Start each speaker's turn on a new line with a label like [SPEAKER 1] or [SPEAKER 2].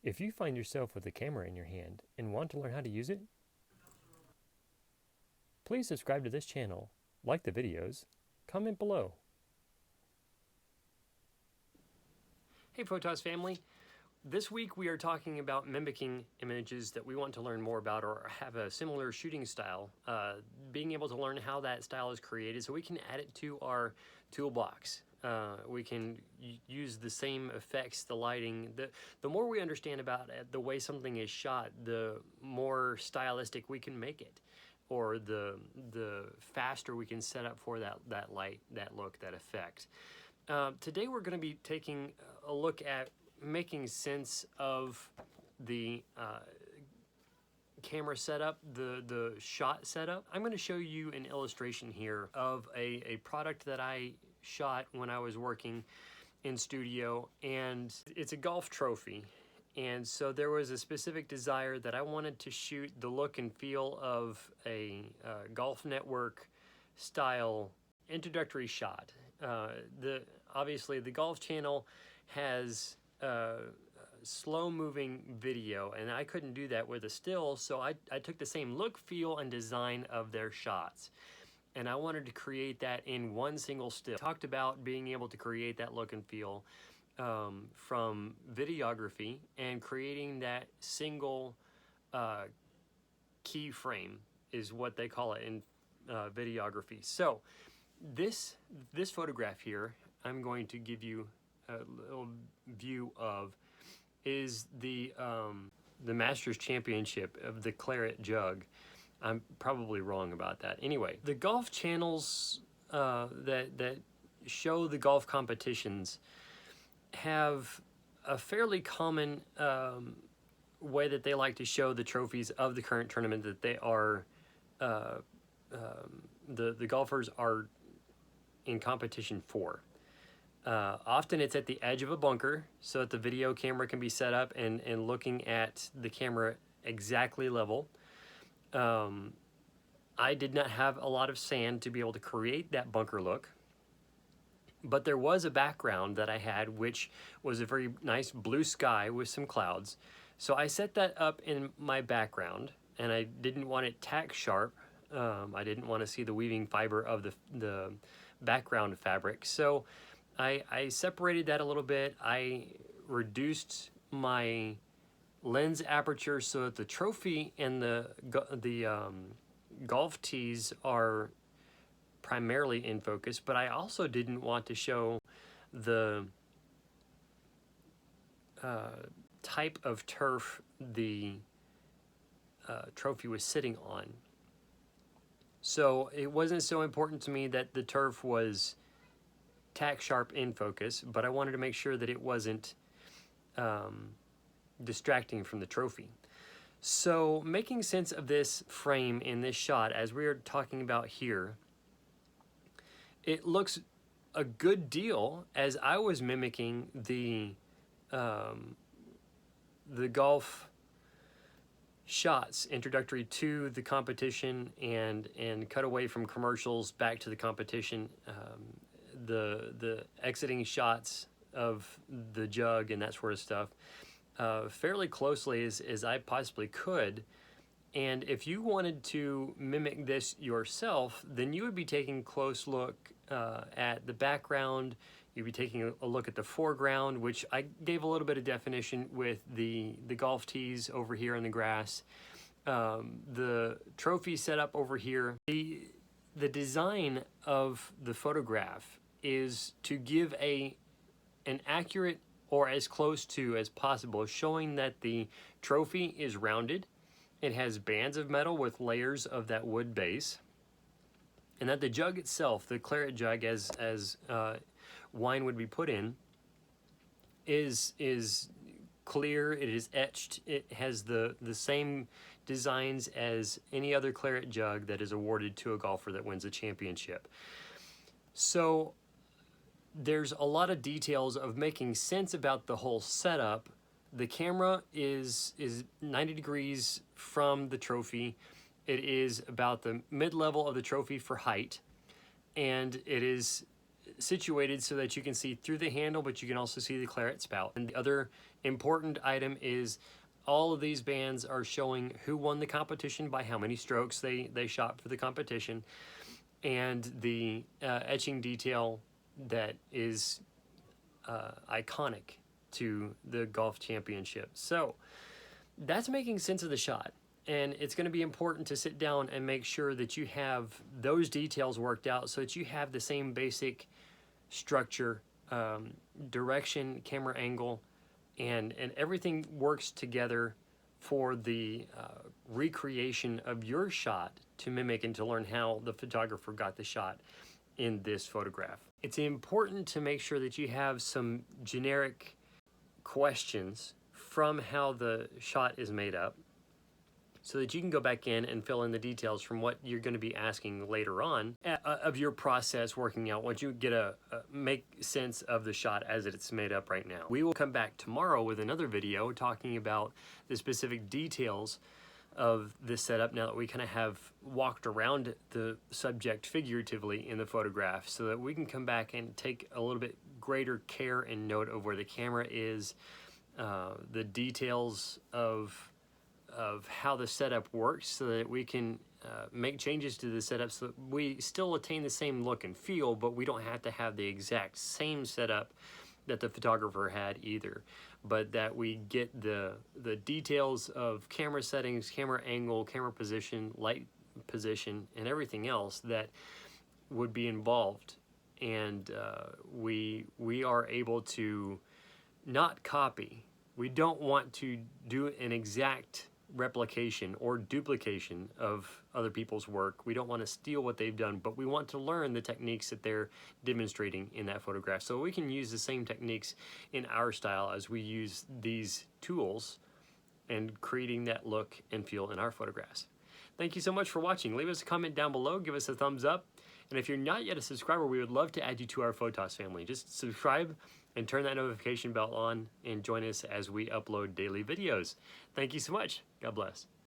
[SPEAKER 1] If you find yourself with a camera in your hand and want to learn how to use it, please subscribe to this channel, like the videos, comment below. Hey Photos family, this week we are talking about mimicking images that we want to learn more about or have a similar shooting style, being able to learn how that style is created so we can add it to our toolbox. We can use the same effects, the lighting. The more we understand about it, the way something is shot, the more stylistic we can make it, or the faster we can set up for that light, that look, that effect. Today we're going to be taking a look at making sense of the camera setup, the shot setup. I'm going to show you an illustration here of a product that I shot when I was working in studio, and it's a golf trophy. And so there was a specific desire that I wanted to shoot the look and feel of a Golf Network style introductory shot. Obviously the Golf Channel has slow moving video, and I couldn't do that with a still, so I took the same look, feel, and design of their shots, and I wanted to create that in one single still. Talked about being able to create that look and feel from videography and creating that single keyframe is what they call it in videography. So this photograph here I'm going to give you a little view of is the Masters Championship of the Claret Jug. I'm probably wrong about that. Anyway, the golf channels that show the golf competitions have a fairly common way that they like to show the trophies of the current tournament that they are the golfers are in competition for. Often it's at the edge of a bunker so that the video camera can be set up and looking at the camera exactly level. I did not have a lot of sand to be able to create that bunker look, but there was a background that I had which was a very nice blue sky with some clouds. So I set that up in my background, and I didn't want it tack sharp. I didn't want to see the weaving fiber of the background fabric. So I separated that a little bit. I reduced my lens aperture so that the trophy and the golf tees are primarily in focus, but I also didn't want to show the type of turf the trophy was sitting on. So it wasn't so important to me that the turf was tack sharp in focus, but I wanted to make sure that it wasn't distracting from the trophy. So making sense of this frame in this shot, as we are talking about here, it looks a good deal as I was mimicking the golf shots introductory to the competition and cut away from commercials back to the competition. The exiting shots of the jug and that sort of stuff fairly closely as I possibly could. And if you wanted to mimic this yourself, then you would be taking a close look at the background. You'd be taking a look at the foreground, which I gave a little bit of definition with the golf tees over here in the grass. The trophy set up over here. The design of the photograph is to give an accurate, or as close to as possible, showing that the trophy is rounded. It has bands of metal with layers of that wood base, and that the jug itself, the claret jug as wine would be put in, is clear. It is etched. It has the same designs as any other claret jug that is awarded to a golfer that wins a championship. So there's a lot of details of making sense about the whole setup. The camera is 90 degrees from the trophy. It is about the mid-level of the trophy for height, and it is situated so that you can see through the handle, but you can also see the claret spout. And the other important item is all of these bands are showing who won the competition by how many strokes they shot for the competition, and the etching detail that is iconic to the golf championship. So that's making sense of the shot. And it's going to be important to sit down and make sure that you have those details worked out so that you have the same basic structure, direction, camera angle, and everything works together for the recreation of your shot to mimic and to learn how the photographer got the shot in this photograph. It's important to make sure that you have some generic questions from how the shot is made up, so that you can go back in and fill in the details from what you're going to be asking later on of your process working out once you get make sense of the shot as it's made up right now. We will come back tomorrow with another video talking about the specific details of this setup now that we kind of have walked around the subject figuratively in the photograph, so that we can come back and take a little bit greater care and note of where the camera is, the details of how the setup works, so that we can make changes to the setup so that we still attain the same look and feel, but we don't have to have the exact same setup that the photographer had either, but that we get the details of camera settings, camera angle, camera position, light position, and everything else that would be involved. And we are able to not copy. We don't want to do an exact replication or duplication of other people's work. We don't want to steal what they've done, but we want to learn the techniques that they're demonstrating in that photograph, so we can use the same techniques in our style as we use these tools and creating that look and feel in our photographs. Thank you so much for watching. Leave us a comment down below, give us a thumbs up, and if you're not yet a subscriber, we would love to add you to our Photos family. Just subscribe and turn that notification bell on and join us as we upload daily videos. Thank you so much. God bless.